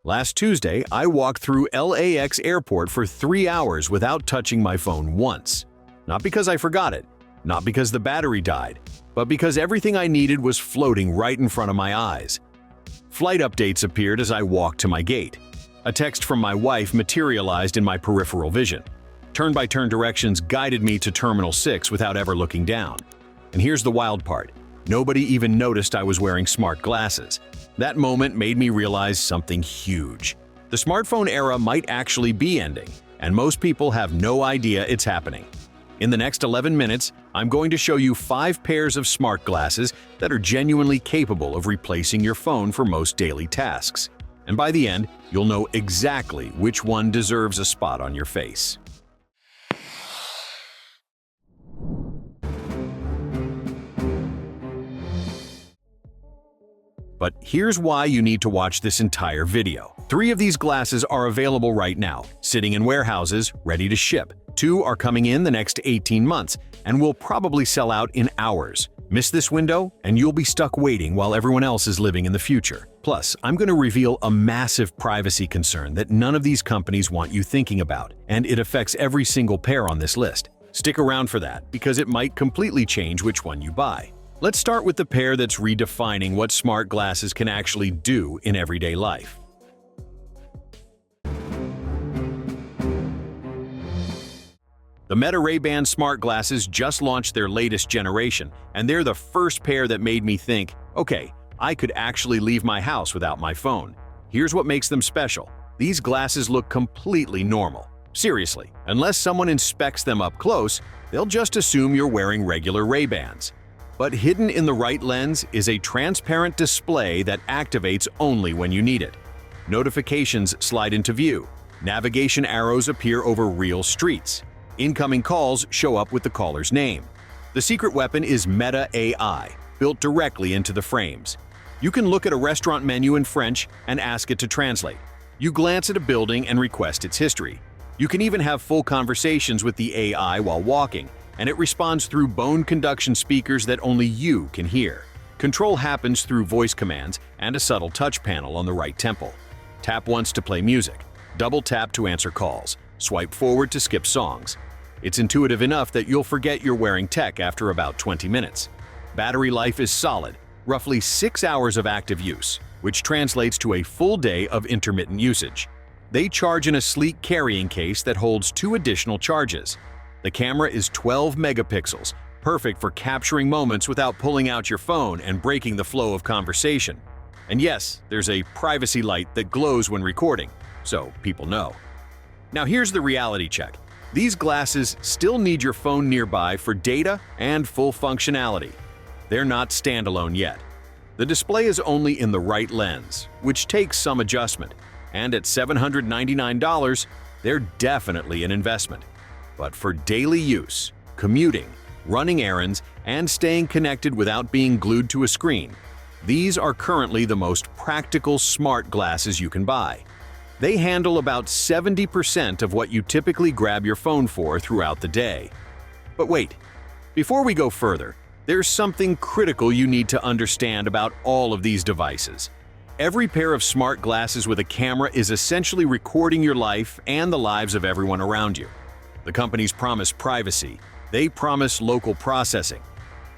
Last Tuesday, I walked through LAX airport for 3 hours without touching my phone once. Not because I forgot it, not because the battery died, but because everything I needed was floating right in front of my eyes. Flight updates appeared as I walked to my gate. A text from my wife materialized in my peripheral vision. Turn-by-turn directions guided me to Terminal 6 without ever looking down. And here's the wild part. Nobody even noticed I was wearing smart glasses. That moment made me realize something huge. The smartphone era might actually be ending, and most people have no idea it's happening. In the next 11 minutes, I'm going to show you 5 pairs of smart glasses that are genuinely capable of replacing your phone for most daily tasks. And by the end, you'll know exactly which one deserves a spot on your face. But here's why you need to watch this entire video. 3 of these glasses are available right now, sitting in warehouses, ready to ship. 2 are coming in the next 18 months, and will probably sell out in hours. Miss this window, and you'll be stuck waiting while everyone else is living in the future. Plus, I'm going to reveal a massive privacy concern that none of these companies want you thinking about, and it affects every single pair on this list. Stick around for that, because it might completely change which one you buy. Let's start with the pair that's redefining what smart glasses can actually do in everyday life. The Meta Ray-Ban smart glasses just launched their latest generation, and they're the first pair that made me think, okay, I could actually leave my house without my phone. Here's what makes them special. These glasses look completely normal. Seriously, unless someone inspects them up close, they'll just assume you're wearing regular Ray-Bans. But hidden in the right lens is a transparent display that activates only when you need it. Notifications slide into view. Navigation arrows appear over real streets. Incoming calls show up with the caller's name. The secret weapon is Meta AI, built directly into the frames. You can look at a restaurant menu in French and ask it to translate. You glance at a building and request its history. You can even have full conversations with the AI while walking, and it responds through bone conduction speakers that only you can hear. Control happens through voice commands and a subtle touch panel on the right temple. Tap once to play music. Double tap to answer calls. Swipe forward to skip songs. It's intuitive enough that you'll forget you're wearing tech after about 20 minutes. Battery life is solid, roughly 6 hours of active use, which translates to a full day of intermittent usage. They charge in a sleek carrying case that holds 2 additional charges. The camera is 12 megapixels, perfect for capturing moments without pulling out your phone and breaking the flow of conversation. And yes, there's a privacy light that glows when recording, so people know. Now here's the reality check. These glasses still need your phone nearby for data and full functionality. They're not standalone yet. The display is only in the right lens, which takes some adjustment, and at $799, they're definitely an investment. But for daily use, commuting, running errands, and staying connected without being glued to a screen, these are currently the most practical smart glasses you can buy. They handle about 70% of what you typically grab your phone for throughout the day. But wait, before we go further, there's something critical you need to understand about all of these devices. Every pair of smart glasses with a camera is essentially recording your life and the lives of everyone around you. The companies promise privacy. They promise local processing.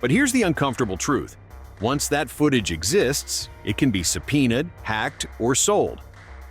But here's the uncomfortable truth. Once that footage exists, it can be subpoenaed, hacked, or sold.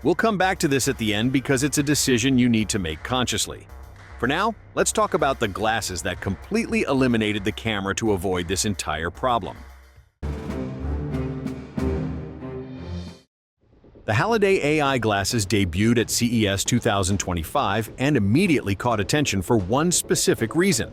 We'll come back to this at the end because it's a decision you need to make consciously. For now, let's talk about the glasses that completely eliminated the camera to avoid this entire problem. The Halliday AI Glasses debuted at CES 2025 and immediately caught attention for one specific reason.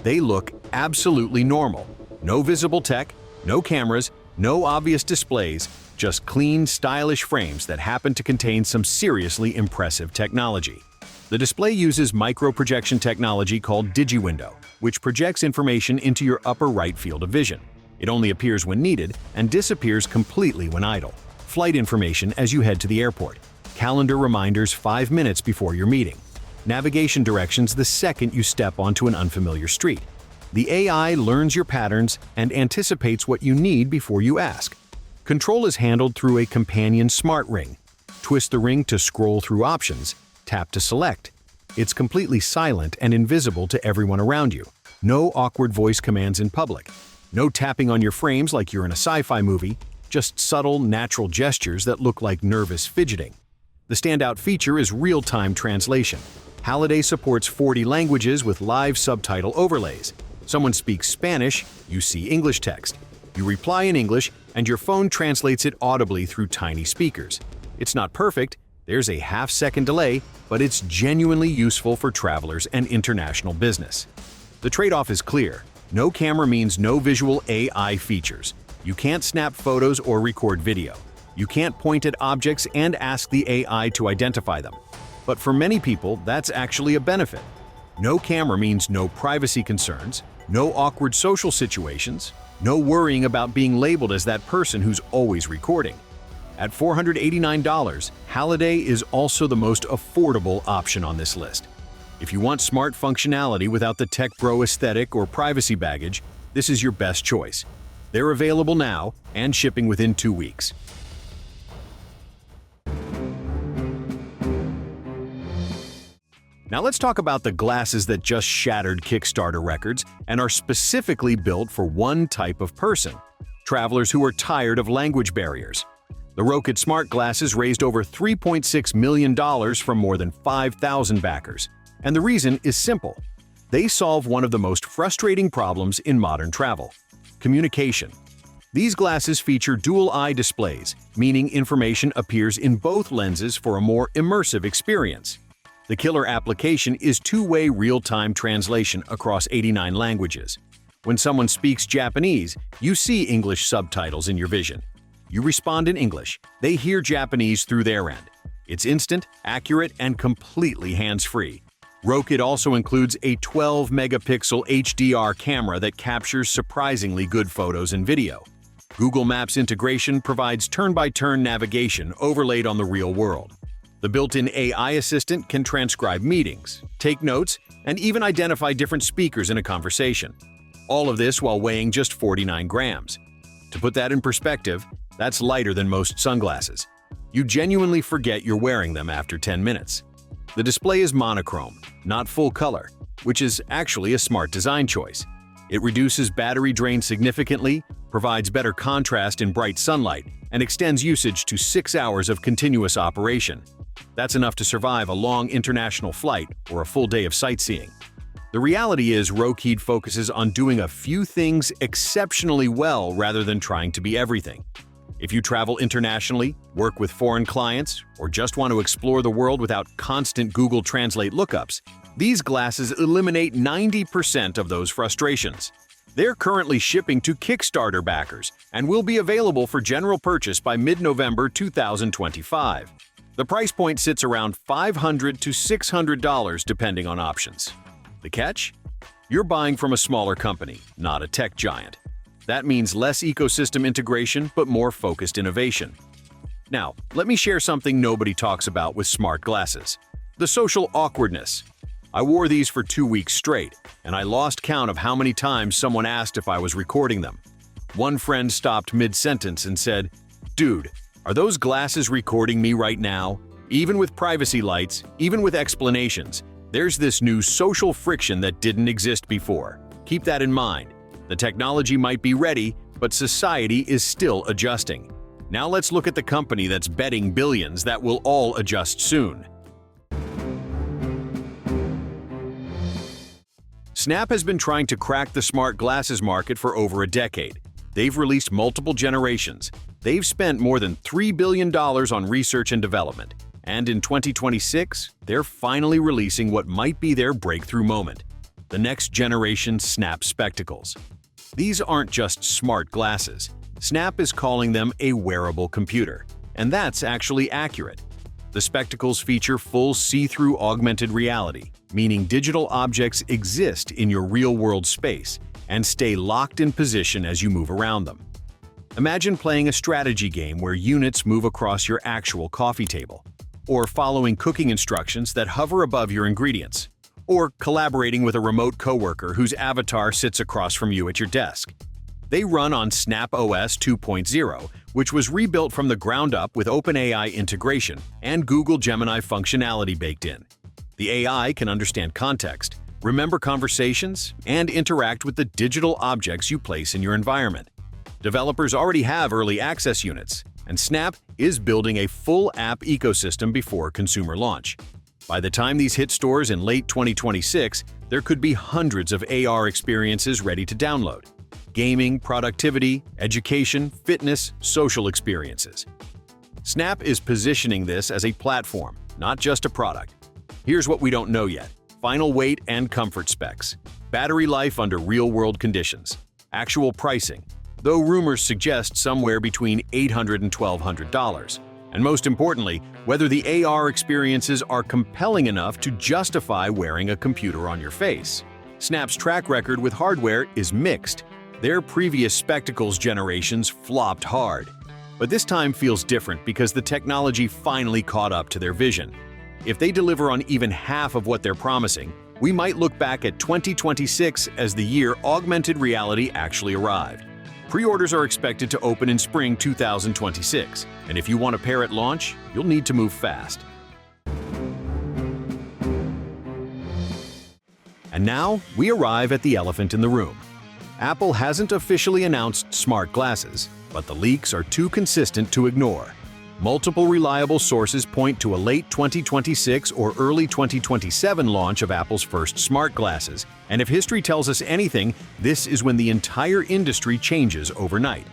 They look absolutely normal. No visible tech, no cameras, no obvious displays, just clean, stylish frames that happen to contain some seriously impressive technology. The display uses micro-projection technology called DigiWindow, which projects information into your upper right field of vision. It only appears when needed and disappears completely when idle. Flight information as you head to the airport. Calendar reminders 5 minutes before your meeting. Navigation directions the second you step onto an unfamiliar street. The AI learns your patterns and anticipates what you need before you ask. Control is handled through a companion smart ring. Twist the ring to scroll through options, tap to select. It's completely silent and invisible to everyone around you. No awkward voice commands in public. No tapping on your frames like you're in a sci-fi movie, just subtle, natural gestures that look like nervous fidgeting. The standout feature is real-time translation. Halliday supports 40 languages with live subtitle overlays. Someone speaks Spanish, you see English text. You reply in English, and your phone translates it audibly through tiny speakers. It's not perfect, there's a half-second delay, but it's genuinely useful for travelers and international business. The trade-off is clear. No camera means no visual AI features. You can't snap photos or record video. You can't point at objects and ask the AI to identify them. But for many people, that's actually a benefit. No camera means no privacy concerns, no awkward social situations, no worrying about being labeled as that person who's always recording. At $489, Halliday is also the most affordable option on this list. If you want smart functionality without the tech bro aesthetic or privacy baggage, this is your best choice. They're available now and shipping within 2 weeks. Now let's talk about the glasses that just shattered Kickstarter records and are specifically built for one type of person: travelers who are tired of language barriers. The Rokid smart glasses raised over $3.6 million from more than 5,000 backers. And the reason is simple. They solve one of the most frustrating problems in modern travel: communication. These glasses feature dual-eye displays, meaning information appears in both lenses for a more immersive experience. The killer application is two-way real-time translation across 89 languages. When someone speaks Japanese, you see English subtitles in your vision. You respond in English, they hear Japanese through their end. It's instant, accurate, and completely hands-free. Rokid also includes a 12-megapixel HDR camera that captures surprisingly good photos and video. Google Maps integration provides turn-by-turn navigation overlaid on the real world. The built-in AI assistant can transcribe meetings, take notes, and even identify different speakers in a conversation. All of this while weighing just 49 grams. To put that in perspective, that's lighter than most sunglasses. You genuinely forget you're wearing them after 10 minutes. The display is monochrome, not full color, which is actually a smart design choice. It reduces battery drain significantly, provides better contrast in bright sunlight, and extends usage to 6 hours of continuous operation. That's enough to survive a long international flight or a full day of sightseeing. The reality is Rokid focuses on doing a few things exceptionally well rather than trying to be everything. If you travel internationally, work with foreign clients, or just want to explore the world without constant Google Translate lookups, these glasses eliminate 90% of those frustrations. They're currently shipping to Kickstarter backers and will be available for general purchase by mid-November 2025. The price point sits around $500 to $600 depending on options. The catch? You're buying from a smaller company, not a tech giant. That means less ecosystem integration but more focused innovation. Now, let me share something nobody talks about with smart glasses: the social awkwardness. I wore these for 2 weeks straight, and I lost count of how many times someone asked if I was recording them. One friend stopped mid-sentence and said, "Dude, are those glasses recording me right now?" Even with privacy lights, even with explanations, there's this new social friction that didn't exist before. Keep that in mind. The technology might be ready, but society is still adjusting. Now let's look at the company that's betting billions that will all adjust soon. Snap has been trying to crack the smart glasses market for over a decade. They've released multiple generations. They've spent more than $3 billion on research and development. And in 2026, they're finally releasing what might be their breakthrough moment: the next generation Snap Spectacles. These aren't just smart glasses. Snap is calling them a wearable computer. And that's actually accurate. The spectacles feature full see-through augmented reality, meaning digital objects exist in your real-world space and stay locked in position as you move around them. Imagine playing a strategy game where units move across your actual coffee table, or following cooking instructions that hover above your ingredients, or collaborating with a remote coworker whose avatar sits across from you at your desk. They run on Snap OS 2.0, which was rebuilt from the ground up with OpenAI integration and Google Gemini functionality baked in. The AI can understand context, remember conversations, and interact with the digital objects you place in your environment. Developers already have early access units, and Snap is building a full app ecosystem before consumer launch. By the time these hit stores in late 2026, there could be hundreds of AR experiences ready to download. Gaming, productivity, education, fitness, social experiences. Snap is positioning this as a platform, not just a product. Here's what we don't know yet. Final weight and comfort specs. Battery life under real-world conditions. Actual pricing, though rumors suggest somewhere between $800 and $1,200. And most importantly, whether the AR experiences are compelling enough to justify wearing a computer on your face. Snap's track record with hardware is mixed. Their previous spectacles generations flopped hard. But this time feels different because the technology finally caught up to their vision. If they deliver on even half of what they're promising, we might look back at 2026 as the year augmented reality actually arrived. Pre-orders are expected to open in spring 2026, and if you want a pair at launch, you'll need to move fast. And now, we arrive at the elephant in the room. Apple hasn't officially announced smart glasses, but the leaks are too consistent to ignore. Multiple reliable sources point to a late 2026 or early 2027 launch of Apple's first smart glasses, and if history tells us anything, this is when the entire industry changes overnight.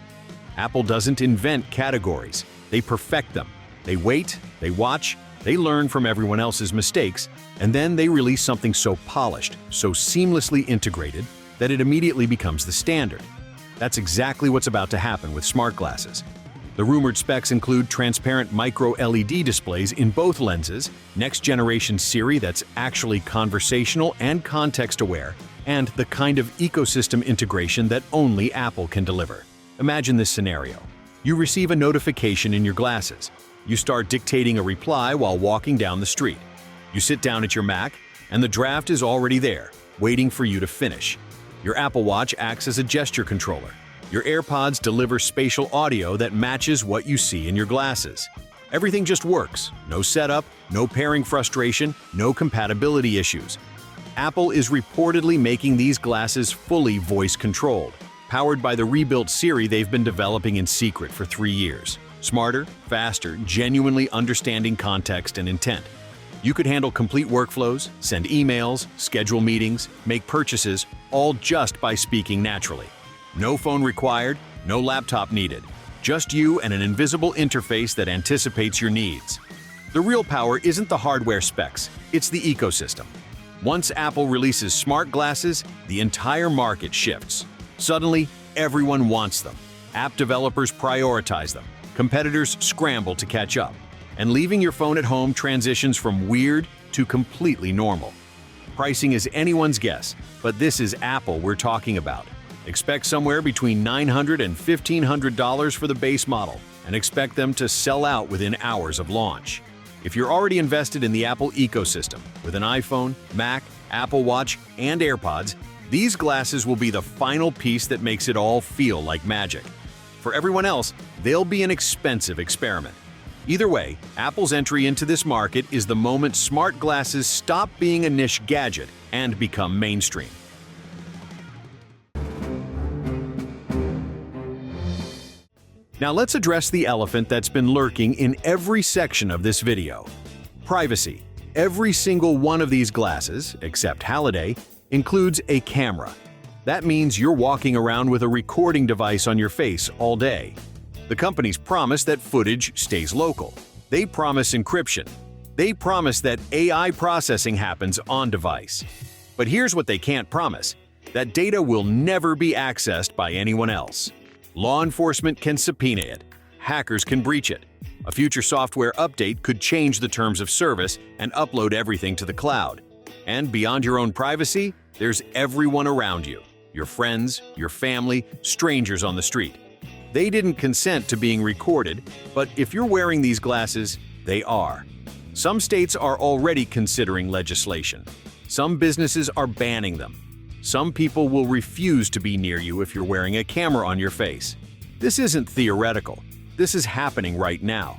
Apple doesn't invent categories, they perfect them. They wait, they watch, they learn from everyone else's mistakes, and then they release something so polished, so seamlessly integrated, that it immediately becomes the standard. That's exactly what's about to happen with smart glasses. The rumored specs include transparent micro-LED displays in both lenses, next-generation Siri that's actually conversational and context-aware, and the kind of ecosystem integration that only Apple can deliver. Imagine this scenario. You receive a notification in your glasses. You start dictating a reply while walking down the street. You sit down at your Mac, and the draft is already there, waiting for you to finish. Your Apple Watch acts as a gesture controller. Your AirPods deliver spatial audio that matches what you see in your glasses. Everything just works. No setup, no pairing frustration, no compatibility issues. Apple is reportedly making these glasses fully voice-controlled, powered by the rebuilt Siri they've been developing in secret for 3 years. Smarter, faster, genuinely understanding context and intent. You could handle complete workflows, send emails, schedule meetings, make purchases, all just by speaking naturally. No phone required, no laptop needed. Just you and an invisible interface that anticipates your needs. The real power isn't the hardware specs, it's the ecosystem. Once Apple releases smart glasses, the entire market shifts. Suddenly, everyone wants them. App developers prioritize them. Competitors scramble to catch up. And leaving your phone at home transitions from weird to completely normal. Pricing is anyone's guess, but this is Apple we're talking about. Expect somewhere between $900 and $1,500 for the base model, and expect them to sell out within hours of launch. If you're already invested in the Apple ecosystem, with an iPhone, Mac, Apple Watch, and AirPods, these glasses will be the final piece that makes it all feel like magic. For everyone else, they'll be an expensive experiment. Either way, Apple's entry into this market is the moment smart glasses stop being a niche gadget and become mainstream. Now let's address the elephant that's been lurking in every section of this video. Privacy. Every single one of these glasses, except Halliday, includes a camera. That means you're walking around with a recording device on your face all day. The companies promise that footage stays local. They promise encryption. They promise that AI processing happens on device. But here's what they can't promise: that data will never be accessed by anyone else. Law enforcement can subpoena it. Hackers can breach it. A future software update could change the terms of service and upload everything to the cloud. And beyond your own privacy, there's everyone around you. Your friends, your family, strangers on the street. They didn't consent to being recorded, but if you're wearing these glasses, they are. Some states are already considering legislation. Some businesses are banning them. Some people will refuse to be near you if you're wearing a camera on your face. This isn't theoretical. This is happening right now.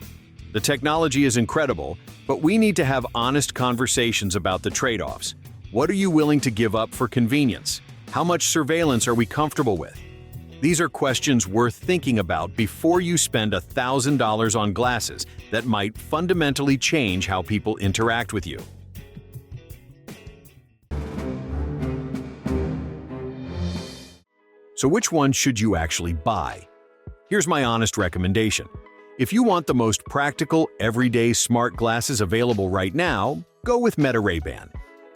The technology is incredible, but we need to have honest conversations about the trade-offs. What are you willing to give up for convenience? How much surveillance are we comfortable with? These are questions worth thinking about before you spend $1,000 on glasses that might fundamentally change how people interact with you. So which one should you actually buy? Here's my honest recommendation. If you want the most practical, everyday smart glasses available right now, go with Meta Ray-Ban.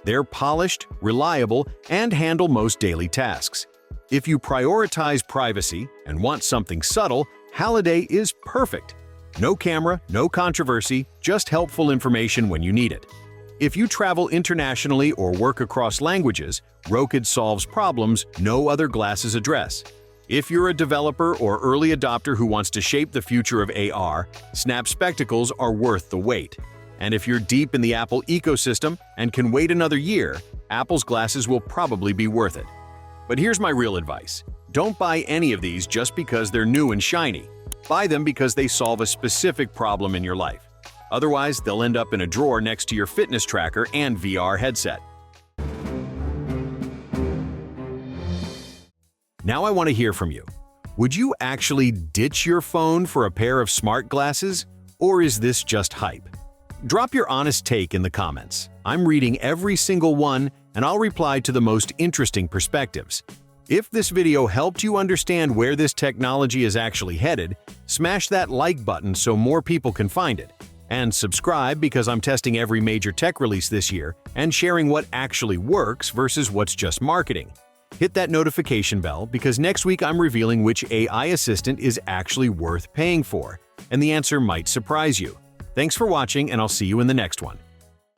They're polished, reliable, and handle most daily tasks. If you prioritize privacy and want something subtle, Halliday is perfect. No camera, no controversy, just helpful information when you need it. If you travel internationally or work across languages, Rokid solves problems no other glasses address. If you're a developer or early adopter who wants to shape the future of AR, Snap spectacles are worth the wait. And if you're deep in the Apple ecosystem and can wait another year, Apple's glasses will probably be worth it. But here's my real advice. Don't buy any of these just because they're new and shiny. Buy them because they solve a specific problem in your life. Otherwise, they'll end up in a drawer next to your fitness tracker and VR headset. Now I want to hear from you. Would you actually ditch your phone for a pair of smart glasses? Or is this just hype? Drop your honest take in the comments. I'm reading every single one, and I'll reply to the most interesting perspectives. If this video helped you understand where this technology is actually headed, smash that like button so more people can find it. And subscribe because I'm testing every major tech release this year and sharing what actually works versus what's just marketing. Hit that notification bell because next week I'm revealing which AI assistant is actually worth paying for, and the answer might surprise you. Thanks for watching, and I'll see you in the next one.